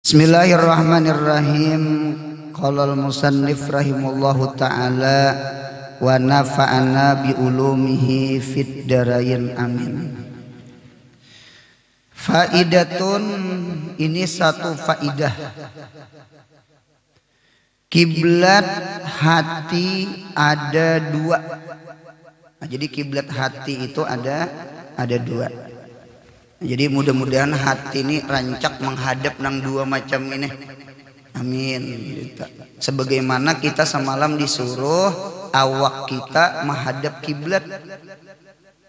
Bismillahirrahmanirrahim. Qala al-musannif rahimallahu ta'ala wa nafa'ana bi ulumihi fid darain amin. Faidatun, ini satu faidah. Kiblat hati ada dua. Nah, jadi kiblat hati itu ada dua. Jadi mudah-mudahan hati ini rancak menghadap nang dua macam ini. Amin. Sebagaimana kita semalam disuruh awak kita menghadap kiblat.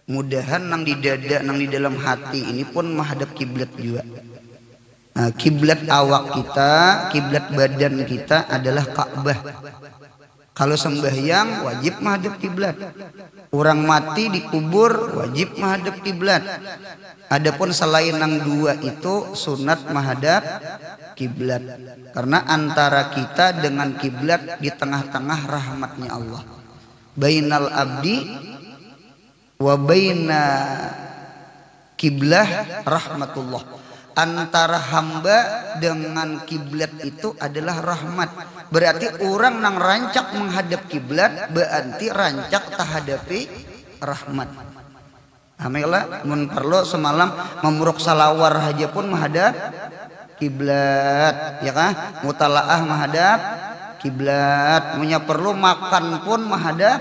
Mudahan nang di dada, nang di dalam hati ini pun menghadap kiblat juga. Nah, kiblat awak kita, kiblat badan kita adalah Ka'bah. Kalau sembahyang wajib menghadap kiblat. Orang mati dikubur wajib menghadap kiblat. Adapun selain nang dua itu sunat menghadap kiblat. Karena antara kita dengan kiblat di tengah-tengah rahmatnya Allah. Bainal abdi wa baina kiblah rahmatullah. Antara hamba dengan kiblat itu adalah rahmat. Berarti orang nang rancak menghadap kiblat berarti rancak tahadapi rahmat. Alhamdulillah mun perlu semalam memuruk salawar haja pun menghadap kiblat, ya kah? Mutalaah menghadap kiblat. Punya perlu makan pun menghadap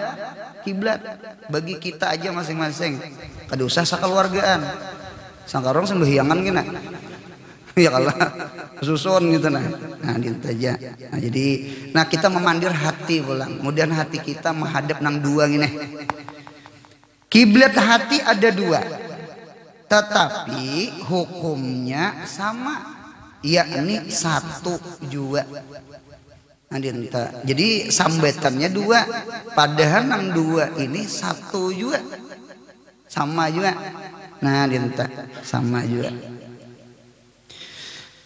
kiblat. Bagi kita aja masing-masing. Kada usah sakeluargaan. Sangkarong sembahyangan gina. Ya kalah susun gitu nah. Nah gitu aja. Nah, jadi kita memandir hati pulang. Kemudian hati kita menghadap nang dua gini. Kiblat hati ada dua. Tetapi hukumnya sama. Yakni satu jua. Nah, jadi sambetannya dua. Padahal nang dua ini satu juga. Sama juga. Nah, sama juga.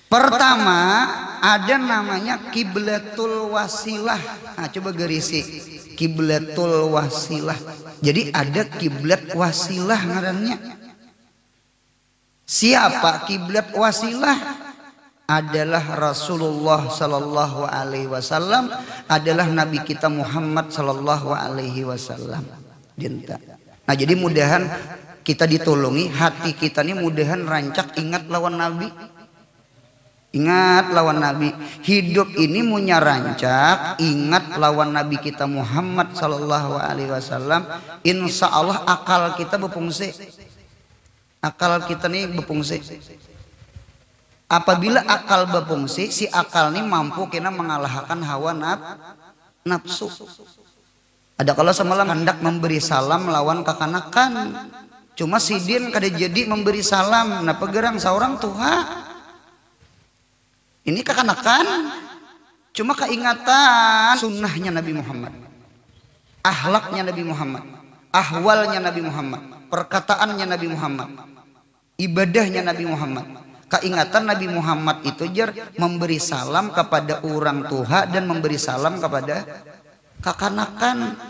Pertama ada namanya kiblatul wasilah. Nah, coba garisi kiblatul wasilah. Jadi ada kiblat wasilah ngarannya. Siapa kiblat wasilah? Adalah Rasulullah sallallahu alaihi wasallam, adalah Nabi kita Muhammad sallallahu alaihi wasallam. Nah, jadi mudahan kita ditolongi hati kita ini mudahan rancak ingat lawan Nabi. Ingat lawan Nabi. Hidup ini punya rancak ingat lawan Nabi kita Muhammad sallallahu alaihi wasallam. Insya Allah akal kita berfungsi. Akal kita nih berfungsi. Apabila akal berfungsi, si akal ini mampu kena mengalahkan hawa nafsu. Ada kalau semalam hendak memberi salam lawan kekanakan. Cuma sidin kada jadi memberi salam. Nah pegerang seorang Tuhan. Ini kekanakan. Cuma keingatan sunnahnya Nabi Muhammad. Akhlaknya Nabi Muhammad. Ahwalnya Nabi Muhammad. Perkataannya Nabi Muhammad. Ibadahnya Nabi Muhammad. Keingatan Nabi Muhammad itu jar memberi salam kepada orang tua dan memberi salam kepada kekanakan.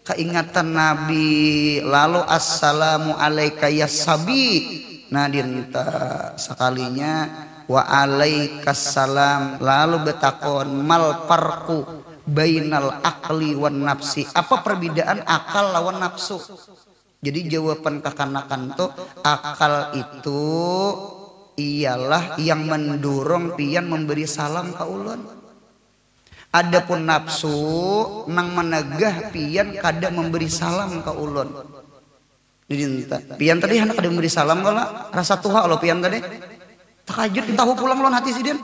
Keingatan Nabi. Lalu assalamu alaika ya sabi. Nah sekalinya wa alaikassalam. Lalu betakon mal farqu bainal akli wan nafsi. Apa perbedaan akal lawan nafsu? Jadi jawaban kekanakan tuh akal itu ialah yang mendorong pian memberi salam ke ulun. Adapun nafsu nang menegah pian kada memberi salam ke ulun. Pian tadi hendak kada memberi salam kalau rasa tuha lo pian tadi. Takajud tahu pulang ulun hati sidin.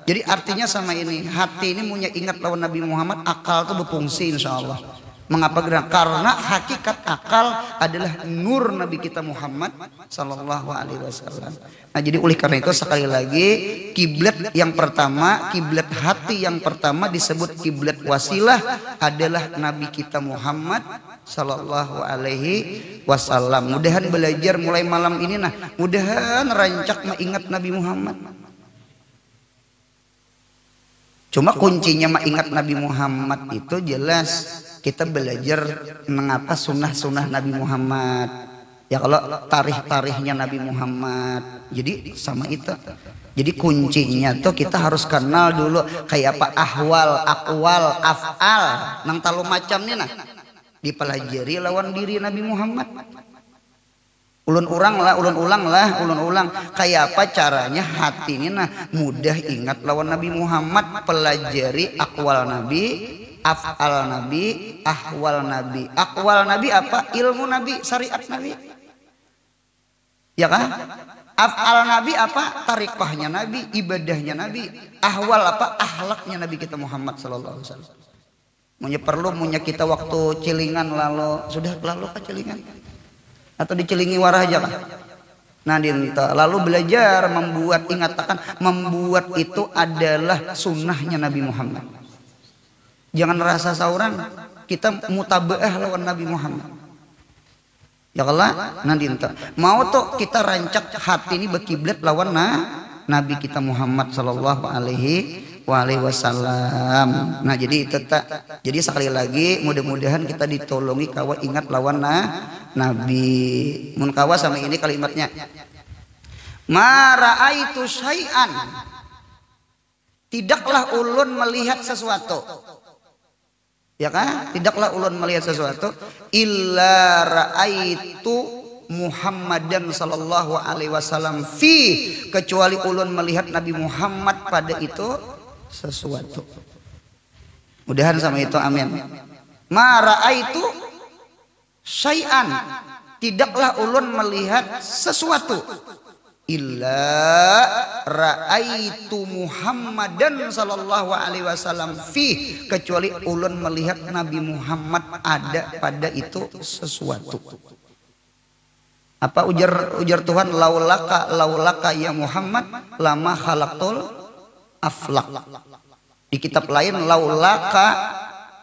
Jadi artinya sama ini, hati ini punya ingat lawan Nabi Muhammad, akal tuh berfungsi insyaallah. Mengapa? Karena hakikat akal adalah nur Nabi kita Muhammad sallallahu alaihi wasallam. Nah, jadi oleh karena itu sekali lagi kiblat yang pertama, kiblat hati yang pertama disebut kiblat wasilah adalah Nabi kita Muhammad sallallahu alaihi wasallam. Mudahan belajar mulai malam ini mudahan rancak mengingat Nabi Muhammad. Cuma kuncinya mengingat Nabi Muhammad itu jelas kita belajar mengapa sunnah-sunnah Nabi Muhammad, Ya kalau tarikh-tarikhnya Nabi Muhammad. Jadi sama itu. Jadi kuncinya tuh kita harus kenal dulu kayak apa ahwal, akwal, af'al, nang talu macam nih nah. Dipelajari lawan diri Nabi Muhammad. Ulun ulang kayak apa caranya hati ini nah mudah ingat lawan Nabi Muhammad, pelajari akwal Nabi, af'al Nabi, ahwal Nabi. Akwal Nabi apa? Ilmu Nabi, syariat Nabi. Ya kan? Af'al Nabi apa? Tarikahnya Nabi, ibadahnya Nabi. Ahwal apa? Akhlaknya Nabi kita Muhammad sallallahu alaihi wasallam. Munya kita waktu celingan lalu sudah lalu ke celingan atau dicelingi warah aja kah? Nah dinta lalu belajar membuat, ingatakan membuat itu adalah sunnahnya Nabi Muhammad. Jangan rasa sauran, kita mutabaah lawan Nabi Muhammad. Ya Allah, nanti mau tuh kita rancak hati ini berkiblat lawan Nabi kita Muhammad sallallahu alaihi wasallam. Nah jadi itu jadi sekali lagi mudah-mudahan kita ditolongi kawa ingat lawan Nabi. Mun kawa sama ini kalimatnya. Ma ra'aitu syai'an. Tidaklah ulun melihat sesuatu. Ya kan? Tidaklah ulun melihat sesuatu illa ra'aitu Muhammadan sallallahu alaihi wasallam fi, kecuali ulun melihat Nabi Muhammad pada itu sesuatu. Mudahan sama itu amin. Ma ra'aitu syai'an, tidaklah ulun melihat sesuatu illa ra'aitu Muhammadan sallallahu alaihi wasallam fi, kecuali ulun melihat Nabi Muhammad ada pada itu sesuatu. Apa ujar Tuhan, laulaka ya Muhammad lama khalaqtul aflaq. Di kitab lain laulaka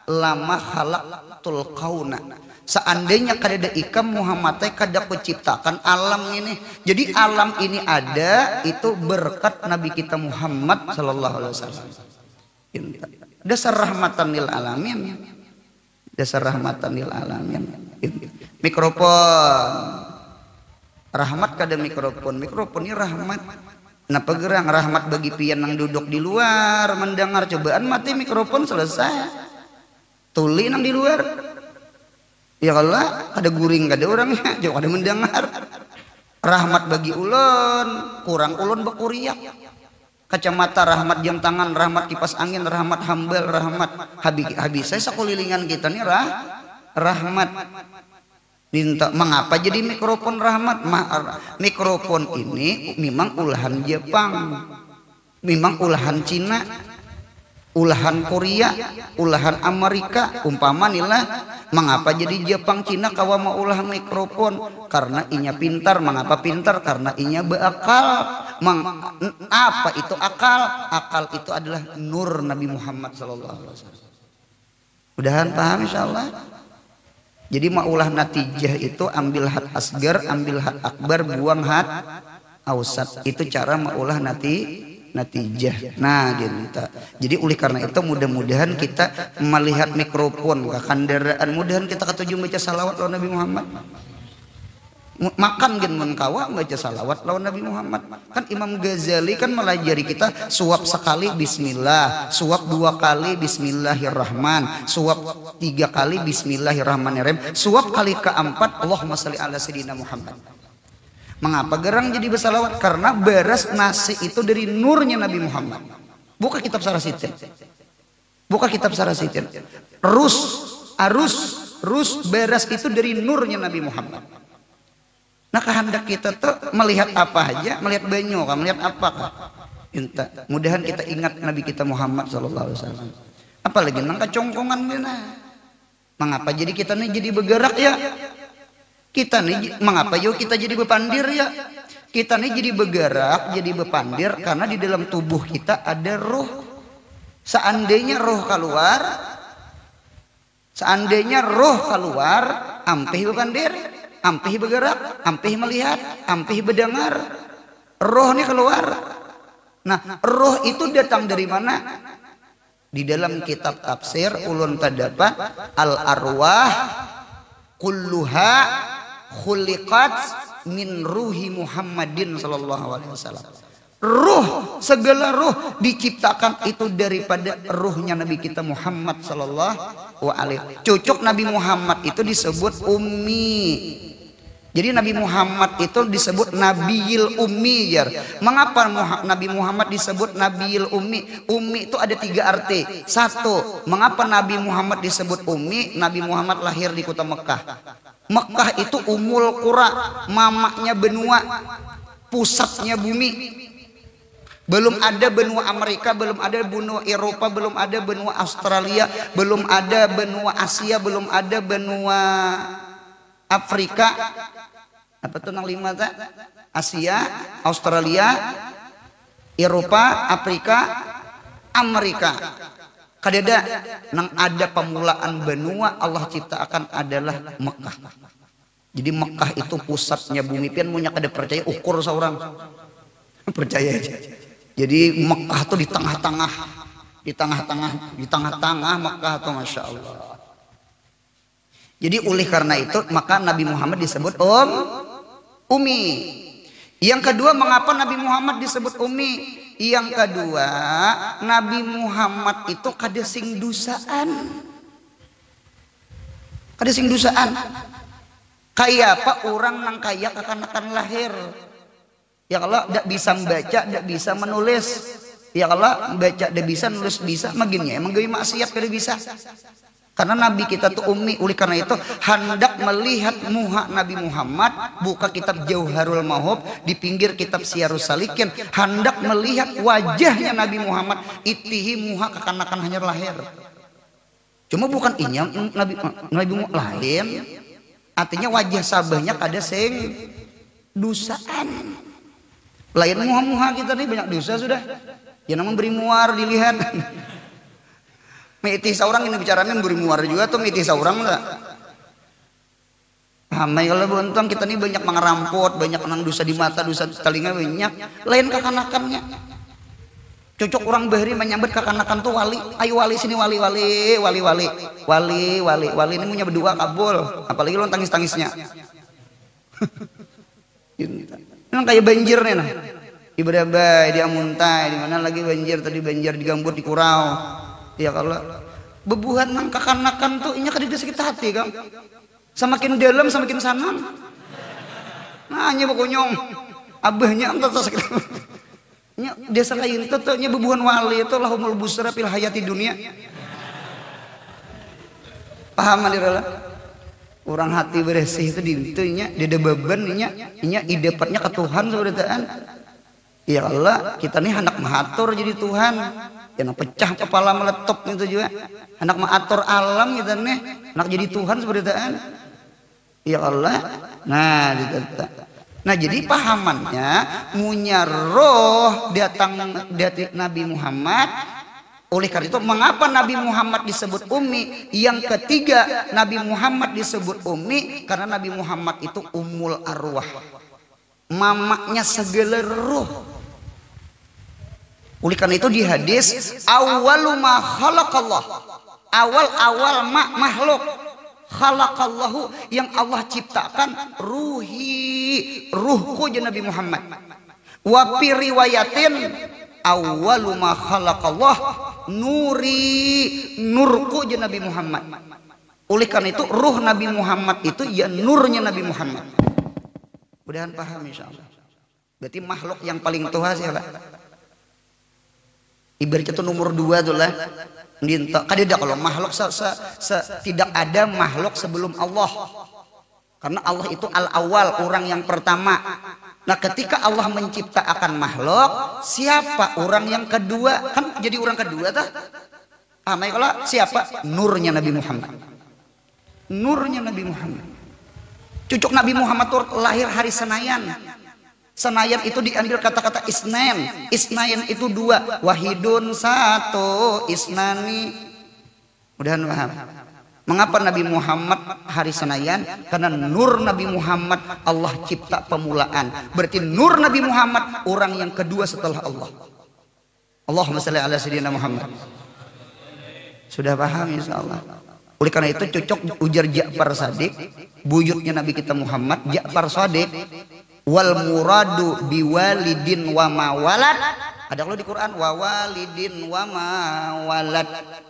lama khalaqtul kauna. Seandainya kada ikam Muhammad teh kada kuciptakan alam ini. Jadi alam ini ada itu berkat Nabi kita Muhammad sallallahu alaihi wasallam. Dasar rahmatan lil alamin. Dasar rahmatan lil alamin. Mikrofon. Rahmat kada mikrofon. Mikrofon ini rahmat. Napa gerang rahmat bagi pian yang duduk di luar mendengar, cobaan mati mikrofon selesai. Tuli nang di luar. Ya Allah, ada guring kada orangnya, jauh kada mendengar. Rahmat bagi ulun, kurang ulun bekuriak. Kacamata rahmat jam tangan, rahmat kipas angin, rahmat hambal, rahmat habis saya sakulilingan kita nih rahmat. Minta mengapa jadi mikrofon rahmat? Mikrofon ini memang ulahan Jepang, memang ulahan Cina, ulahan Korea, ulahan Amerika. Umpama nilah mengapa jadi Jepang Cina kawa mau ulah mikrofon? Karena inya pintar. Mengapa pintar? Karena inya beakal. Apa itu akal? Akal itu adalah nur Nabi Muhammad sallallahu alaihi wasallam. Mudahan paham insyaallah. Jadi maulah natijah itu ambil hat asgar, ambil hat akbar, buang hat ausat. Itu cara maulah natijah. Nah gitu. Jadi oleh karena itu mudah-mudahan kita melihat mikrofon ke kendaraan, mudahan kita ketujuh baca salawat lawan Nabi Muhammad. Makan gen mun kawa baca salawat lawan Nabi Muhammad. Kan Imam Ghazali kan melajari kita suap sekali bismillah, suap dua kali bismillahirrahman, suap tiga kali bismillahirrahmanirrahim, suap kali keempat Allahumma shalli ala sayyidina Muhammad. Mengapa gerang jadi bersalawat? Karena beras nasi itu dari nurnya Nabi Muhammad. Buka kitab Sarasitin. Buka kitab Sarasitin. Rus beras itu dari nurnya Nabi Muhammad. Nah kehendak kita tuh melihat apa aja, melihat banyu kan, melihat apa kan. Mudahan kita ingat Nabi kita Muhammad sallallahu alaihi wasallam. Apalagi nang kacongkongan dina. Mengapa jadi kita nih jadi bergerak ya? Kita nih mengapa yuk kita jadi bepandir ya? Kita nih jadi bergerak, jadi bepandir karena di dalam tubuh kita ada roh. Seandainya roh keluar, ampih bepandir, ampih bergerak, ampih melihat, ampih berdengar. Roh ini keluar. Nah, roh itu datang dari mana? Di dalam kitab tafsir ulun terdapat al arwah kulluha khuliqat min ruhi Muhammadin sallallahu alaihi wasallam. Ruh, segala ruh diciptakan itu daripada ruhnya Nabi kita Muhammad sallallahu alaihi. Cucuk Nabi Muhammad itu disebut ummi. Jadi Nabi Muhammad itu disebut Nabiyil Ummi. Mengapa Nabi Muhammad disebut Nabiyil Ummi? Ummi itu ada 3 arti. 1, mengapa Nabi Muhammad disebut Ummi? Nabi Muhammad lahir di kota Mekah. Mekah itu umul qura, mamaknya benua, pusatnya bumi. Belum ada benua Amerika, belum ada benua Eropa, belum ada benua Australia, belum ada benua Asia, belum ada benua Afrika. Apa tuh nang 5 tak? Asia, Australia, Eropa, Afrika, Amerika. Kadeda nang ada pemulaan benua Allah ciptakan adalah Mekah. Jadi Mekah itu pusatnya bumi. Pian punya kada percaya ukur seorang. Percaya aja. Jadi Mekah tuh di tengah-tengah Mekah tuh Masya Allah. Jadi oleh karena itu maka Nabi Muhammad disebut Ummi. Yang kedua, mengapa Nabi Muhammad disebut Ummi? Yang kedua, Nabi Muhammad itu kada sing dusaan. Kada sing dusaan. Kayak apa orang nang kaya kekanakan lahir. Ya Allah tidak bisa membaca, tidak bisa menulis. Ya Allah baca tidak bisa, nulis bisa. Maginnya emang gawe maksiat kada bisa. Karena Nabi kita tuh ummi. Oleh karena itu hendak melihat muha Nabi Muhammad, buka kitab Jauharul Mahub, di pinggir kitab Syiarus Salikin, hendak melihat wajahnya Nabi Muhammad. Itihi muha kekanakan hanya lahir. Cuma bukan inyam Nabi Muhammad lain. Artinya wajah sabahnya kada sing dusaan. Lain muha-muha kita nih banyak dosa sudah. Ya namanya beri muar dilihat. Miti seorang ini bicaranya beri muar juga tuh miti seorang enggak. Hamai kalau bontong kita nih banyak mengerampot, banyak menang dosa di mata, dosa di telinga banyak. Lain kekanakannya. Cocok orang bahari menyambut kekanakan tuh wali. Ayo wali sini wali ini punya berdua kabul. Apalagi lo tangis-tangisnya. Memang kayak banjir nih nah. Ibadah bay dia muntai, di mana lagi banjir tadi banjir di Gambut di Kurau. Ya kalau bebuhan nang kekanakan tuh inya kada sakit hati kan. Semakin dalam semakin sanang. Nah nya bokonyong. Abahnya entah sakit. Nya desa lain tuh nya bebuhan wali itu lahumul busra fil hayati dunia. Paham adirala? Orang hati bersih itu dintunya dia ada beban inya idepatnya ke Tuhan saudaraan. Ya Allah kita nih hendak mengatur jadi Tuhan. Yang pecah kepala meletop itu juga. Hendak mengatur alam kita nih hendak jadi Tuhan saudaraan. Ya Allah. Nah jadi pahamannya munya roh datang dari Nabi Muhammad. Oleh karena itu mengapa Nabi Muhammad disebut ummi? Yang ketiga Nabi Muhammad disebut ummi karena Nabi Muhammad itu ummul arwah, mamaknya segala ruh. Oleh karena itu di hadis awwalu ma khalaqallah, awal makhluk khalaqallahu yang Allah ciptakan ruhku je Nabi Muhammad. Wa fi riwayatin awwalu ma khalaqallah nurku je Nabi Muhammad. Oleh karena itu ruh Nabi Muhammad itu ya nurnya Nabi Muhammad. Mudahan paham insyaallah. Berarti makhluk yang paling tua siapa? Ibaratnya itu nomor 2 tuh lah. Kadang kalau makhluk tidak ada makhluk sebelum Allah. Karena Allah itu al-awwal, orang yang pertama. Nah ketika Allah menciptakan makhluk, siapa orang yang kedua? Kan jadi orang kedua tah? Kalau siapa? Nurnya Nabi Muhammad. Nurnya Nabi Muhammad. Cucuk Nabi Muhammad itu lahir hari Senayan. Senayan itu diambil kata-kata isnain. Isnain itu 2. Wahidun 1. Isnani. Mudahan paham. Mengapa Nabi Muhammad hari Senayan? Karena nur Nabi Muhammad Allah cipta pemulaan. Berarti nur Nabi Muhammad orang yang kedua setelah Allah. Allahumma shalli ala sayyidina Muhammad. Sudah paham insyaallah. Oleh karena itu cocok ujar Ja'far Shadiq, buyutnya Nabi kita Muhammad, Ja'far Shadiq, wal muradu biwalidin wa mawalad. Ada kalau di Quran wa walidin wa mawalad,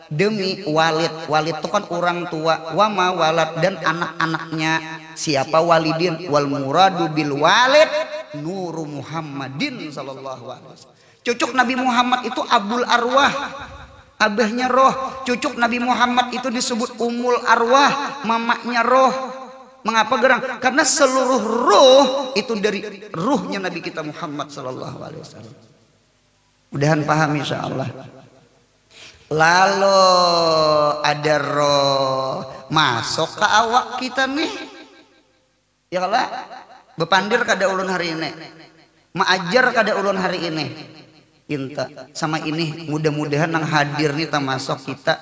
demi walid. Walid itu kan orang tua, wa mawalad dan anak-anaknya. Siapa walidin? Wal muradu bil walid nuru Muhammadin sallallahu alaihi wasallam. Cucuk Nabi Muhammad itu abul arwah, abahnya roh. Cucuk Nabi Muhammad itu disebut umul arwah, mamanya roh. Mengapa gerang? Karena seluruh roh itu dari ruhnya Nabi kita Muhammad sallallahu alaihi wasallam. Mudahan paham insyaallah. Lalu ada roh masuk ke awak kita nih. Ya Allah, bepandir kada ulun hari ini. Maajar kada ulun hari ini. Inta sama ini mudah-mudahan nang hadir nih termasuk kita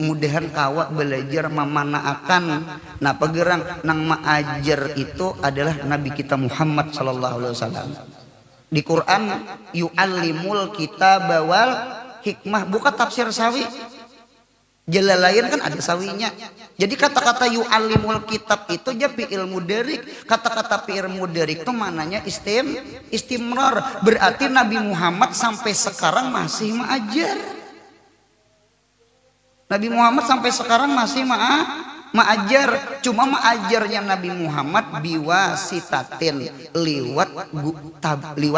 mudahan kawak belajar memanaakan napa gerang nang maajar itu adalah Nabi kita Muhammad sallallahu alaihi wasallam. Di Quran yu'allimul kitaba wal hikmah, bukan tafsir sawi. Jalalain kan ada sawinya. Jadi kata-kata yu'allimul kitab itu jadi ilmu darik. Kata-kata ilmu darik itu maknanya istimrar. Berarti Nabi Muhammad sampai sekarang masih mengajar. Nabi Muhammad sampai sekarang masih mengajar. Cuma mengajarnya Nabi Muhammad biwasitatin liwat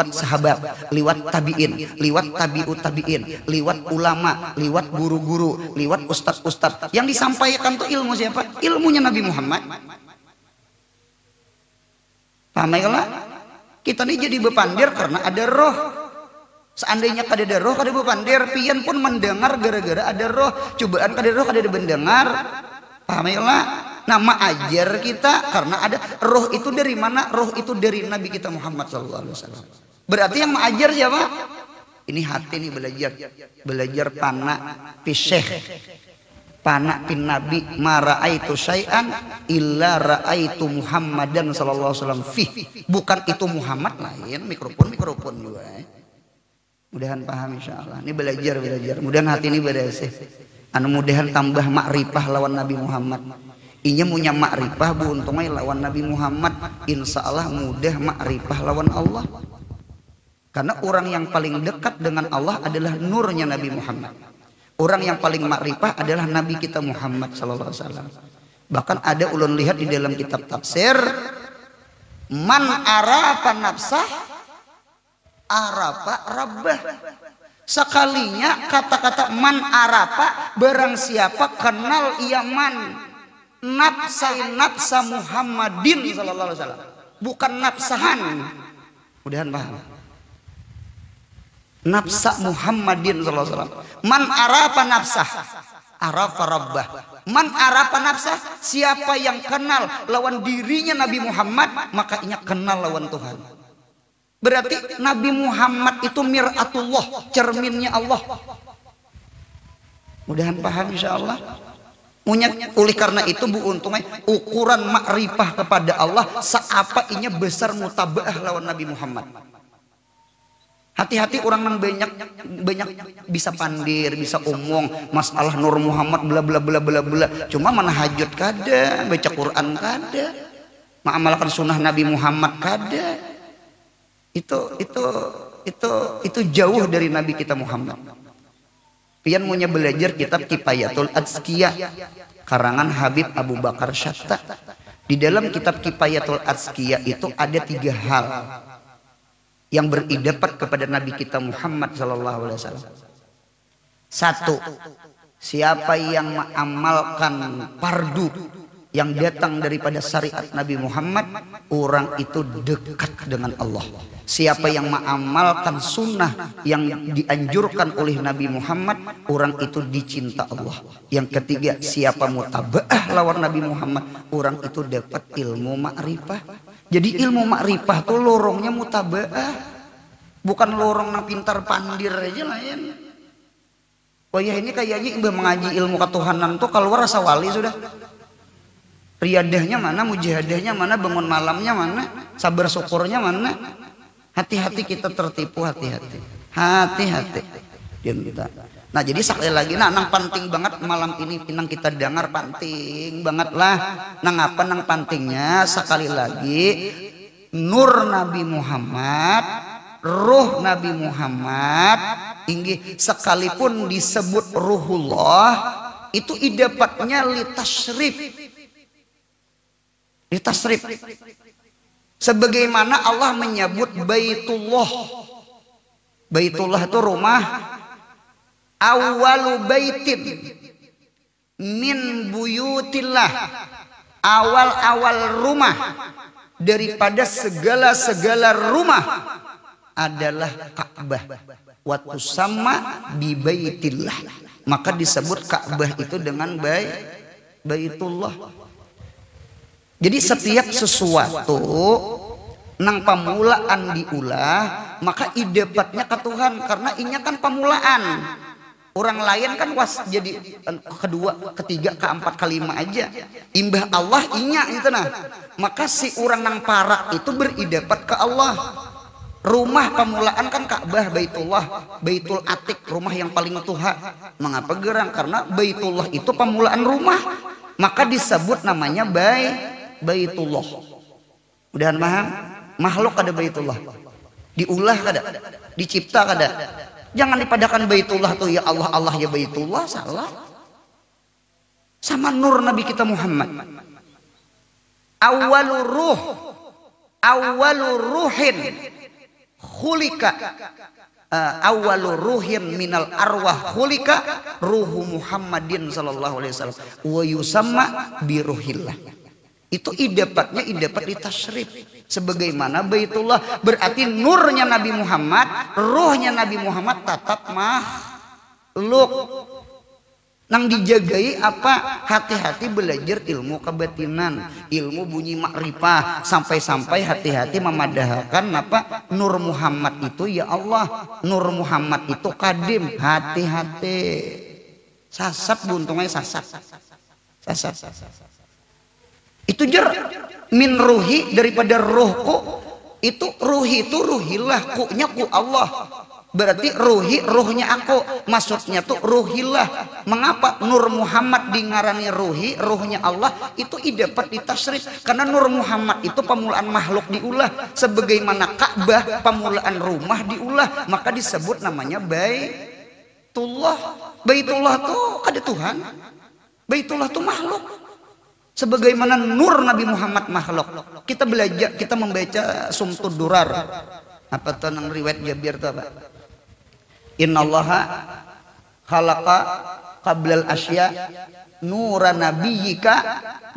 sahabat, liwat tabiin, liwat tabiut tabiin, liwat ulama, liwat guru-guru, liwat ustadz-ustadz. Yang disampaikan tuh ilmu siapa? Ilmunya Nabi Muhammad. Paham ya? Kita ini jadi bepandir karena ada roh. Seandainya kada ada roh, kada bepandir. Pian pun mendengar gara-gara ada roh. Cobaan kada roh, kada mendengar. Paham ya? Nama ajar kita karena ada roh. Itu dari mana? Roh itu dari Nabi kita Muhammad SAW. Berarti yang mengajar siapa? Ini hati nih belajar pana pisyekh, pana pin Nabi. Ma ra'aitu syai'an illa ra'aitu Muhammadan sallallahu alaihi wasallam fi. Bukan itu Muhammad lain, mikrofon juga. Mudahan paham insyaallah. Ini belajar. Mudahan hati ini bersih. Anu mudahan tambah makrifah lawan Nabi Muhammad. Inya punya makrifah bu untungnya lawan Nabi Muhammad. Insya Allah mudah makrifah lawan Allah. Karena orang yang paling dekat dengan Allah adalah nurnya Nabi Muhammad. Orang yang paling makrifah adalah Nabi kita Muhammad sallallahu alaihi wasallam. Bahkan ada ulun lihat di dalam kitab tafsir, man arafa nafsah arafa rabbah. Sekalinya kata-kata man arafa, barang siapa kenal ia man nafsa Muhammadin sallallahu alaihi wasallam, bukan nafsahan. Mudahan paham. Nafsa Muhammadin sallallahu alaihi wasallam. Man arafa nafsah arafa rabbah. Man arafa nafsah, siapa yang kenal lawan dirinya Nabi Muhammad, maka ia kenal lawan Tuhan. Berarti Nabi Muhammad itu miratullah, cerminnya Allah. Mudahan paham insyaallah. Oleh karena itu bu untungnya ukuran makrifah kepada Allah seapa inya besar mutabaah lawan Nabi Muhammad. Hati-hati orang yang banyak bisa pandir, bisa omong masalah Nur Muhammad bla bla bla bla bla. Cuma mana hajat kada, baca Quran kada, mengamalkan sunnah Nabi Muhammad kada. Itu jauh dari Nabi kita Muhammad. Pian punya belajar kitab Kifayatul Azkiyah karangan Habib Abu Bakar Syatta. Di dalam kitab Kifayatul Azkiyah itu ada 3 hal yang beridapat kepada Nabi kita Muhammad sallallahu alaihi wasallam. 1, siapa yang mengamalkan fardu yang datang daripada syariat Nabi Muhammad, orang itu dekat dengan Allah. Siapa yang mengamalkan sunnah yang dianjurkan oleh Nabi Muhammad, orang itu dicinta Allah. Yang ketiga, siapa mutabaah lawan Nabi Muhammad, orang itu dapat ilmu makrifah. Jadi ilmu makrifah tuh lorongnya mutabaah, bukan lorong na pintar pandir aja lain. Oh ya ini kayaknya imbah mengaji ilmu ketuhanan tuh keluar rasa wali sudah. Riyadahnya mana, mujahadahnya mana, bangun malamnya mana, sabar syukurnya mana. Hati-hati kita tertipu, hati-hati. Hati-hati. Nah jadi sekali lagi nang penting banget malam ini pinang kita dengar penting banget lah. Nang apa nang pentingnya sekali lagi nur Nabi Muhammad, ruh Nabi Muhammad, inggih sekalipun disebut ruhullah itu idapatnya litasrif. Litasrif. Sebagaimana Allah menyebut Baitullah. Baitullah itu rumah. Awalu baitin min buyutillah, awal-awal rumah daripada segala-segala rumah adalah Ka'bah. Wa tusamma bi baitillah, maka disebut Ka'bah itu dengan Baitullah. Jadi setiap sesuatu nang pamulaan diulah maka idapatnya ke Tuhan, karena inya kan pamulaan. Orang lain kan was jadi kedua, ketiga, keempat, kelima aja. Imbah Allah inya itu nah. Maka si orang nang parak itu beridapat ke Allah. Rumah pamulaan kan Ka'bah, Baitullah, Baitul Atiq, rumah yang paling tua. Mengapa gerang? Karena Baitullah itu pamulaan rumah. Maka disebut namanya Baitullah. Udahan paham? Makhluk ada Baitullah. Diulah kada? Dicipta kada? Jangan dipadakan Baitullah tuh ya Allah, Allah ya Baitullah, salah. Sama nur Nabi kita Muhammad. Awalur ruhin khulika. Awalur ruhin minal arwah khulika ruhu Muhammadin sallallahu alaihi wasallam wa yusamma bi ruhillah. Itu idapatnya idapat litasrif. Sebagaimana Baitullah berarti nurnya Nabi Muhammad, ruhnya Nabi Muhammad tetap makhluk. Nang dijagai apa? Hati-hati belajar ilmu kebatinan, ilmu bunyi makrifah, sampai-sampai hati-hati memadahkan apa? Nur Muhammad itu ya Allah, Nur Muhammad itu kadim. Hati-hati. Sasat buntungnya sasat. Sasat. Itu jer min ruhi daripada rohku. Itu ruhi itu ruhillah, kunya ku Allah. Berarti ruhi ruhnya aku, maksudnya tuh ruhillah. Mengapa Nur Muhammad dingarani ruhi, ruhnya Allah? Itu idapat ditasrif karena Nur Muhammad itu pamulaan makhluk diulah, sebagaimana Ka'bah pamulaan rumah diulah, maka disebut namanya Baitullah. Baitullah tuh ada Tuhan, Baitullah tuh makhluk. Sebagaimana nur Nabi Muhammad makhluk. Kita belajar, kita membaca Sumtud Durar. Apa tuh nang riwayat Jabir tuh apa? Innallaha khalaqa qablal asya nura nabiyyika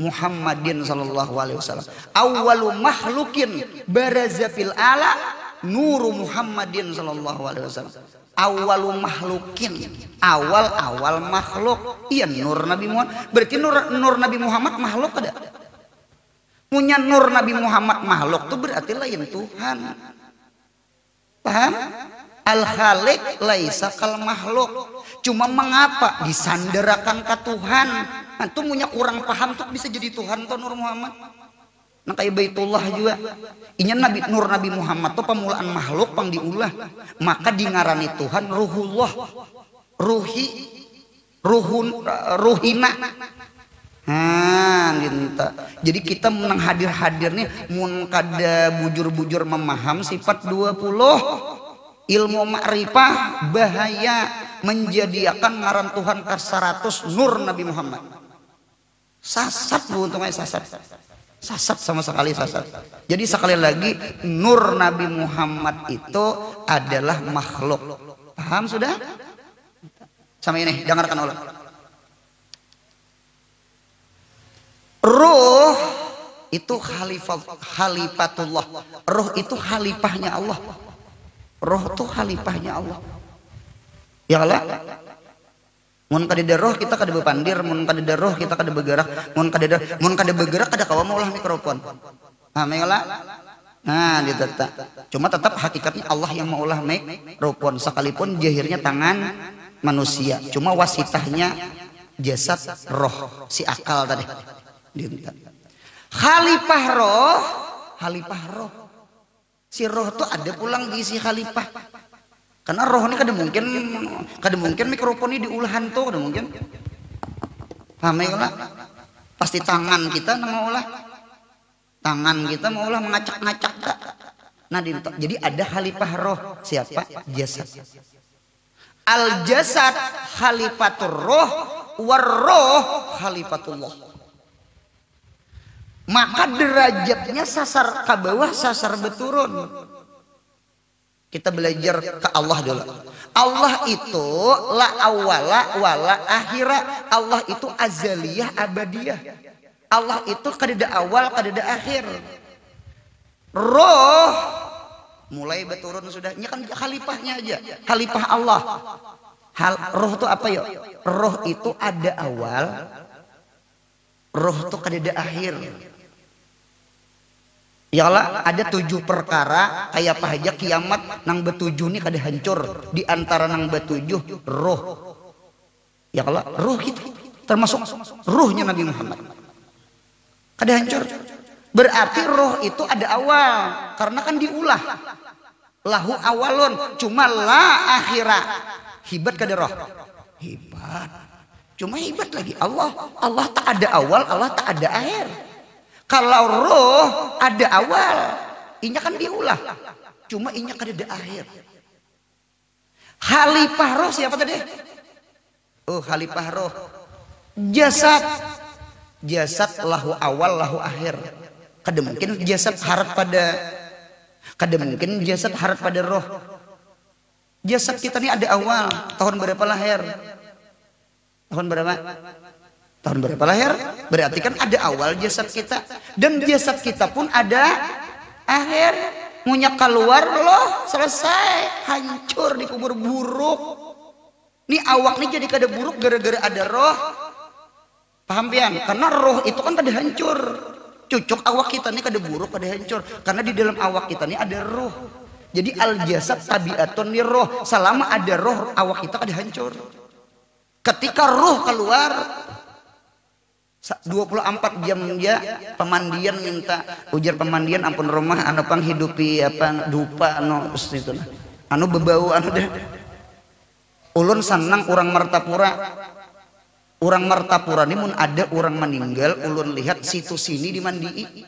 Muhammadin sallallahu alaihi wasallam. Awwalu makhlukin baraza fil ala nuru Muhammadin sallallahu alaihi wasallam. Awalu makhlukin, awal makhluk, iya nur Nabi Muhammad. Berarti nur Nabi Muhammad makhluk ada. Punya nur Nabi Muhammad makhluk tuh berarti lain Tuhan. Paham? Al-Khaliq laisa kal makhluk. Cuma mengapa disanderakan ke Tuhan? Nah, tuh punya kurang paham tuh bisa jadi Tuhan tuh Nur Muhammad. Nah kayak Baitullah juga. Inya Nur Nabi Muhammad tuh pamulaan makhluk pang diulah. Maka dingarani Tuhan ruhullah. Ruhina. Ginta. Jadi kita menang hadir nih mun kada bujur-bujur memaham sifat 20 ilmu makrifah bahaya menjadikan ngaran Tuhan ke 100 nur Nabi Muhammad. Sasat bu untungnya sasat. Sasat sama sekali sasat. Jadi sekali lagi nur Nabi Muhammad itu adalah makhluk. Paham sudah? Sama ini dengarkan Allah. Ruh itu khalifatullah. Ruh itu khalifahnya Allah. Ruh itu khalifahnya Allah. Ya Allah. Mun kadeda roh kita kada bepandir, mun kadeda roh kita kada bergerak, mun kada bergerak kada kawa maulah mikrofon. Paham ya Allah? Nah, ditata. Cuma tetap hakikatnya Allah yang maulah mikrofon sekalipun jahirnya tangan manusia. Cuma wasitahnya jasad roh, si akal tadi. Khalifah roh. Si roh tuh ada pulang di si khalifah. Karena roh ini kada mungkin mikrofon ini diulah hantu, kada mungkin. Paham ya lah? Pasti tangan kita maulah. Tangan kita maulah mengacak-ngacak tak. Nah, jadi ada khalifah roh. Siapa? Jasad. Al jasad khalifatur roh, war roh khalifatullah. Maka derajatnya sasar ke bawah, sasar beturun. Kita belajar ke Allah dulu. Allah itu la awala wala akhira. Allah itu azaliyah abadiyah. Allah itu kadada awal kadada akhir. Roh mulai beturun sudah. Ini kan khalifahnya aja. Khalifah Allah. Roh itu apa ya? Roh itu ada awal. Roh itu kadada akhir. Ya Allah, ada 7 perkara kayak apa aja kiamat nang betujuh nih kada hancur. Di antara nang betujuh roh. Ya Allah, roh kita termasuk ruhnya Nabi Muhammad. Kada hancur. Berarti roh itu ada awal karena kan diulah. Lahu awalun, cuma la akhirah. Hibat kada roh? Hibat. Cuma hibat lagi Allah tak ada awal, Allah tak ada akhir. Kalau roh ada awal, inya kan diulah. Cuma inya kan ada akhir. Khalifah roh siapa tadi? Oh, khalifah roh. Jasad. Jasad lahu awal, lahu akhir. Kada mungkin jasad harap pada roh. Jasad kita ini ada awal. Tahun berapa lahir? Tahun berapa? Tahun berapa lahir? Berarti kan ada awal jasad kita. Dan jasad kita pun ada akhir. Ngunya keluar loh, selesai. Hancur dikubur buruk. Nih awak nih jadi kada buruk gara-gara ada roh. Paham pian? Karena roh itu kan kada hancur. Cucuk awak kita nih kada buruk, kada hancur. Karena di dalam awak kita nih ada roh. Jadi al jasad tabiatun ni roh. Selama ada roh, awak kita kada hancur. Ketika roh keluar 24 jam dia pemandian minta ujar pemandian ampun rumah anu pang hidupi apa dupa anu itu anu bebau anu deh ulun senang orang Martapura ini mun ada orang meninggal ulun lihat situ sini dimandii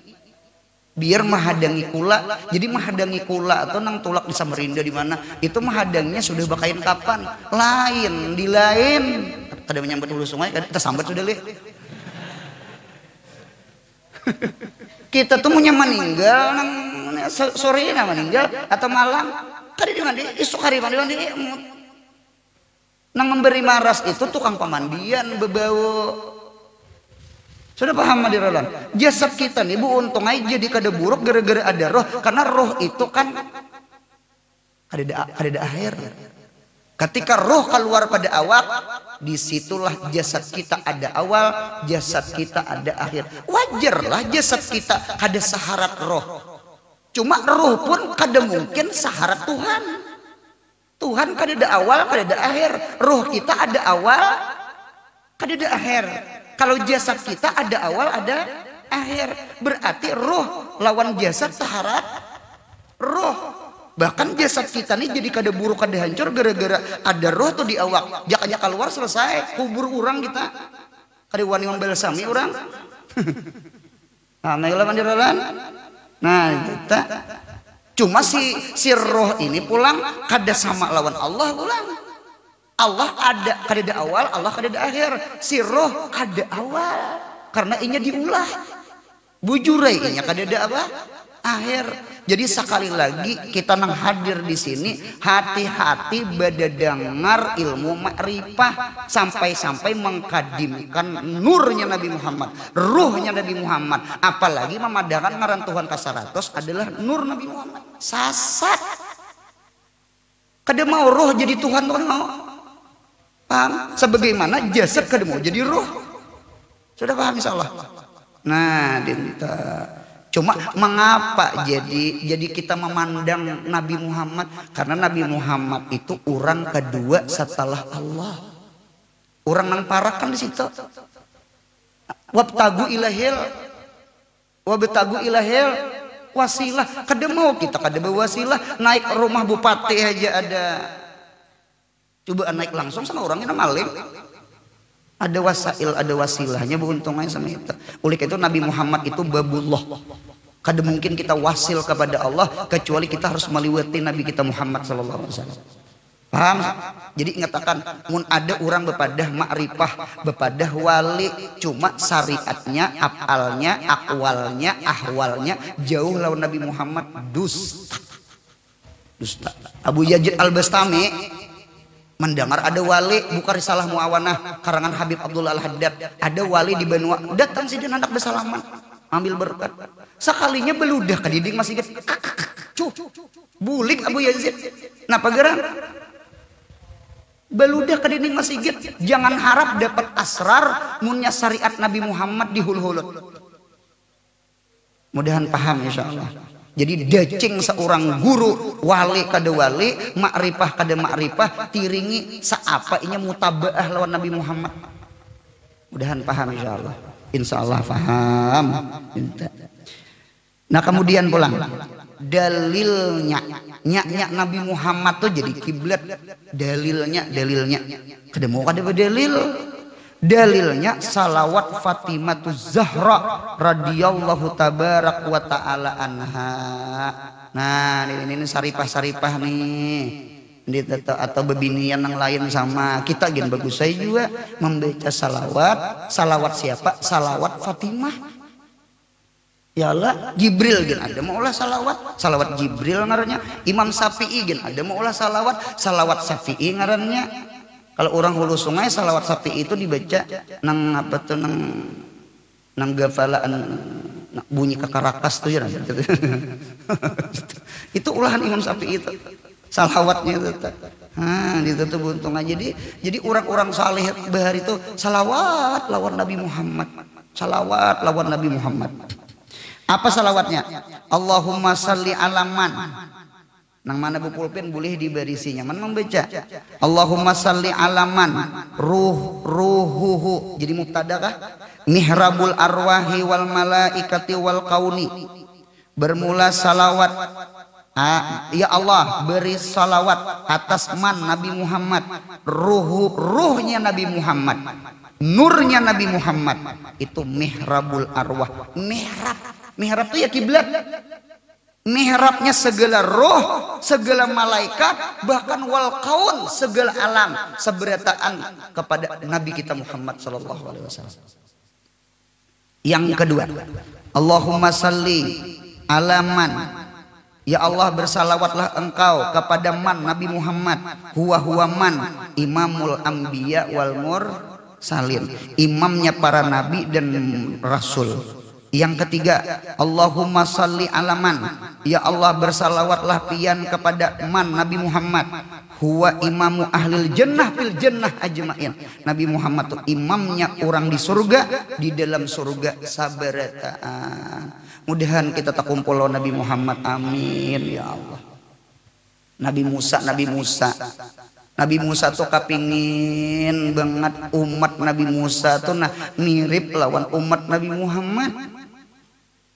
biar mahadangi kula. Jadi mahadangi kula atau nang tulak di Samarinda di mana itu mahadangnya sudah bakain kapan lain di lain kada menyambat hulu sungai kada kita sambat sudah lih. Kita tuh punya meninggal nang sore na meninggal atau malam kada di mandi esuk hari mandi nang memberi maras itu tukang pemandian bebau. Sudah paham Madirolan? Jasad kita nih bu untung aja jadi kada buruk gara-gara ada roh. Karena roh itu kan ada akhir. Ketika roh keluar pada awak, disitulah jasad kita ada awal, jasad kita ada akhir. Wajarlah jasad kita ada saharat roh. Cuma roh pun kada mungkin saharat Tuhan. Tuhan kada ada awal, kada ada akhir. Roh kita ada awal, kada ada akhir. Kalau jasad kita ada awal, ada akhir. Berarti roh lawan jasad saharat roh. Bahkan jasad kita nih jadi kada buruk kada hancur gara-gara ada roh tuh di awak. Jakanya keluar selesai, kubur orang kita. Kada wani membelsami orang. Nah, nailah Mandirolan. Nah, kita cuma si roh ini pulang kada sama lawan Allah pulang. Allah ada kada ada awal, Allah kada ada akhir. Si roh kada awal karena inya diulah. Bujurai inya kada ada apa? Akhir. Jadi sekali lagi kita nang hadir di sini hati-hati badadengar ilmu makrifah sampai-sampai mengkadimkan nurnya Nabi Muhammad, ruhnya Nabi Muhammad, apalagi memadahkan ngaran Tuhan kasaratos adalah nur Nabi Muhammad. Sasat. Kada mau roh jadi Tuhan Tuhan mau. Paham? Sebagaimana jasad kada mau jadi roh. Sudah paham insyaallah. Nah, dinta cuma mengapa jadi kita memandang Nabi Muhammad karena Nabi Muhammad itu orang kedua setelah Allah. Orang nang parakan di situ. Wabtagu ilahil wasilah. Kada mau kita kada berwasilah naik rumah bupati aja ada Coba naik langsung sama orangnya maling. Ada wasail, ada wasilahnya, beruntungnya sama itu. Oleh itu Nabi Muhammad itu babullah. Kada mungkin kita wasil kepada Allah kecuali kita harus melewati Nabi kita Muhammad sallallahu alaihi wasallam. Paham? Jadi ngatakan mun ada orang bepadah ma'rifah, bepadah wali, cuma syariatnya, afalnya, akwalnya, ahwalnya jauh lawan Nabi Muhammad, dusta. Dusta. Abu Yazid Al-Bastami mendengar ada wali buka risalah muawanah karangan Habib Abdullah Al-Haddad, ada wali di Banua, datang si anak bersalaman, ambil berkat. Sekalinya beludah ke dinding masjid. Bulik Abu Yazid. Napa geran? Beludah ke dinding masjid. Jangan harap dapat asrar munnya syariat Nabi Muhammad di hul-hulut. Mudahan paham insyaallah. Jadi dacing seorang guru, wali kada wali, makrifah kada makrifah, tiringi saapa inya mutabaah lawan Nabi Muhammad. Mudahan paham insyaallah. Insyaallah paham. Nah kemudian pulang dalilnya nyak Nabi Muhammad tuh jadi kiblat, dalilnya kada mau kada dalilnya salawat Fatimah Zahra radhiyallahu tabarak wa ta'ala anha. Nah ini saripah nih atau bebinian yang lain sama kita gen bagus saya juga membaca salawat siapa? Salawat Fatimah. Ya Allah, Jibril gen ada mau ulah salawat Jibril ngarannya. Imam Syafi'i gen ada mau ulah salawat Syafi'i ngarannya. Kalau orang hulu sungai salawat Syafi'i itu dibaca nang apa tuh nang gafalaan bunyi kakarakas tuh ya. Itu ulahan Imam Syafi'i itu. Salawatnya itu. Nah, itu tuh buntung aja. Jadi orang-orang saleh bahar itu salawat lawan Nabi Muhammad. Salawat lawan Nabi Muhammad. Apa salawatnya? Allahumma salli alaman. Nang mana bu pulpen boleh dibarisinya. Mana membaca? Allahumma salli alaman ruhuhu. Jadi mubtada kah? Mihrabul arwahi wal malaikati wal kauni. Bermula salawat. Ya Allah beri salawat atas man Nabi Muhammad. Ruhnya Nabi Muhammad. Nurnya Nabi Muhammad. Itu mihrabul arwah. Mihrab itu ya kiblat. Mihrabnya segala roh, segala malaikat, bahkan wal kaun, segala alam seberataan kepada Nabi kita Muhammad sallallahu alaihi wasallam. Yang kedua, Allahumma salli ala man. Ya Allah bersalawatlah engkau kepada man Nabi Muhammad. Huwa man imamul anbiya wal mursalin. Imamnya para nabi dan rasul. Yang ketiga, Allahumma salli ala man. Ya Allah bersalawatlah pian kepada man Nabi Muhammad. Huwa imamu ahlil jannah fil jannah ajma'in. Nabi Muhammad itu imamnya orang di surga, di dalam surga sabarataan. Mudahan kita tak kumpul Nabi Muhammad. Amin ya Allah. Nabi Musa tuh kapingin banget umat Nabi Musa tuh nah mirip lawan umat Nabi Muhammad.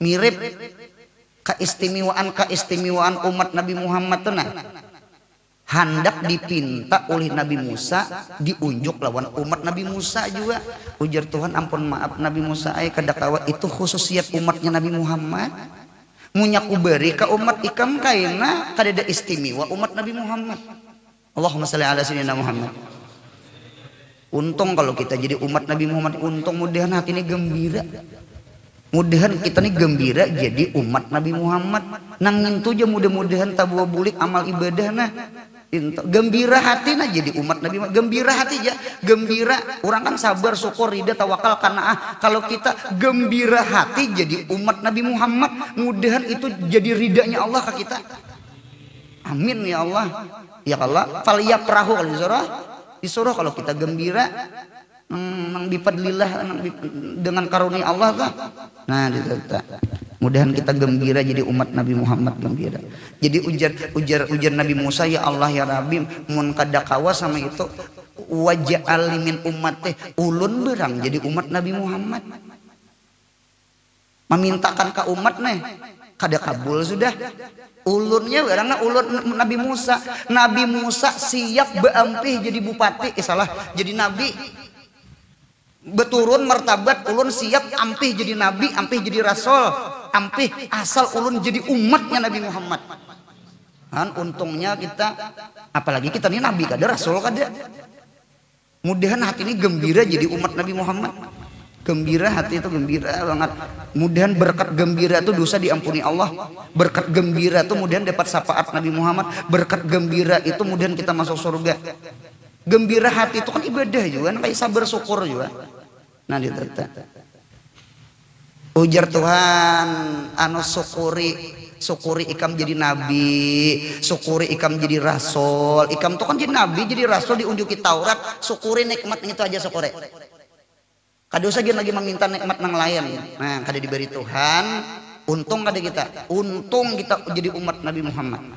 Mirip keistimewaan umat Nabi Muhammad tuh nah hendak dipinta oleh Nabi Musa diunjuk lawan umat Nabi Musa juga. Ujar Tuhan ampun maaf Nabi Musa kada kawa itu khususiat umatnya Nabi Muhammad. Munyaku beri ke umat ikam kaina kada ada istimewa umat Nabi Muhammad. Allahumma salli ala sayyidina Muhammad. Untung kalau kita jadi umat Nabi Muhammad, untung mudahan hati ini gembira. Mudahan kita nih gembira jadi umat Nabi Muhammad. Nang ngintu aja mudah-mudahan tabuh bulik amal ibadah nah. Gembira hati nah jadi umat Nabi Muhammad. Gembira hati aja, gembira. Orang kan sabar, syukur, ridha, tawakal, qanaah. Kalau kita gembira hati jadi umat Nabi Muhammad, mudahan itu jadi ridhanya Allah ke kita. Amin ya Allah. Ya Allah, falyaprahu kalau disuruh kalau kita gembira nang bifadlillah dengan karunia Allah tuh. Nah, mudahan kita gembira jadi umat Nabi Muhammad gembira. Jadi ujar Nabi Musa, ya Allah ya Rabbi, mun kadakawa sama itu waja'al min ummati ulun berang jadi umat Nabi Muhammad. Memintakan ke umat nih kada kabul sudah. Ulunnya barangna ulun Nabi Musa. Nabi Musa siap beampih jadi bupati, jadi nabi. Beturun martabat ulun siap ampih jadi nabi, ampih jadi rasul, ampih asal ulun jadi umatnya Nabi Muhammad. Kan untungnya kita, apalagi kita ini nabi kada, rasul kada. Mudahan hati ini gembira jadi umat Nabi Muhammad. Gembira, hati itu gembira banget. Mudahan berkat gembira itu dosa diampuni Allah. Berkat gembira itu mudahan dapat syafaat Nabi Muhammad. Berkat gembira itu mudahan kita masuk surga. Gembira hati itu kan ibadah juga, kayak sabar syukur juga. Nah ditata. Ujar Tuhan, anu syukuri ikam jadi nabi, syukuri ikam jadi rasul. Ikam tuh kan jadi nabi, jadi rasul, diunjuki Taurat. Syukuri nikmat itu aja syukuri. Kada usah lagi meminta nikmat nang lain. Nah, kada diberi Tuhan, untung kada kita. Untung kita jadi umat Nabi Muhammad.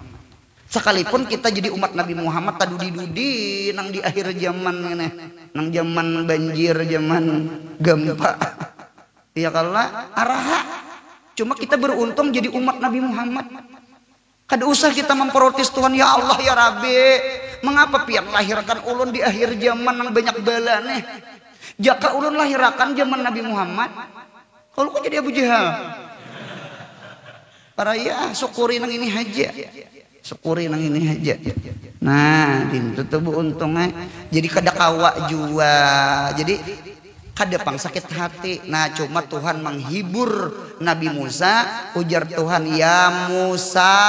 Sekalipun kita jadi umat Nabi Muhammad tadudi-dudi nang di akhir zaman ini, nang zaman banjir, zaman gempa. Ya kala araha. Cuma kita beruntung jadi umat Nabi Muhammad. Kada usah kita memprotes Tuhan, ya Allah ya Rabbi, mengapa pian lahirkan ulun di akhir zaman nang banyak bala nih? Jaka ulun lahirakan zaman Nabi Muhammad, kalau kok jadi Abu Jahal? Para ya syukuri nang ini aja, syukuri nang ini aja. Nah, dintu tuh untungnya. Jadi kada kawa jua, jadi kada pang sakit hati. Nah, cuma Tuhan menghibur Nabi Musa. Ujar Tuhan, ya Musa,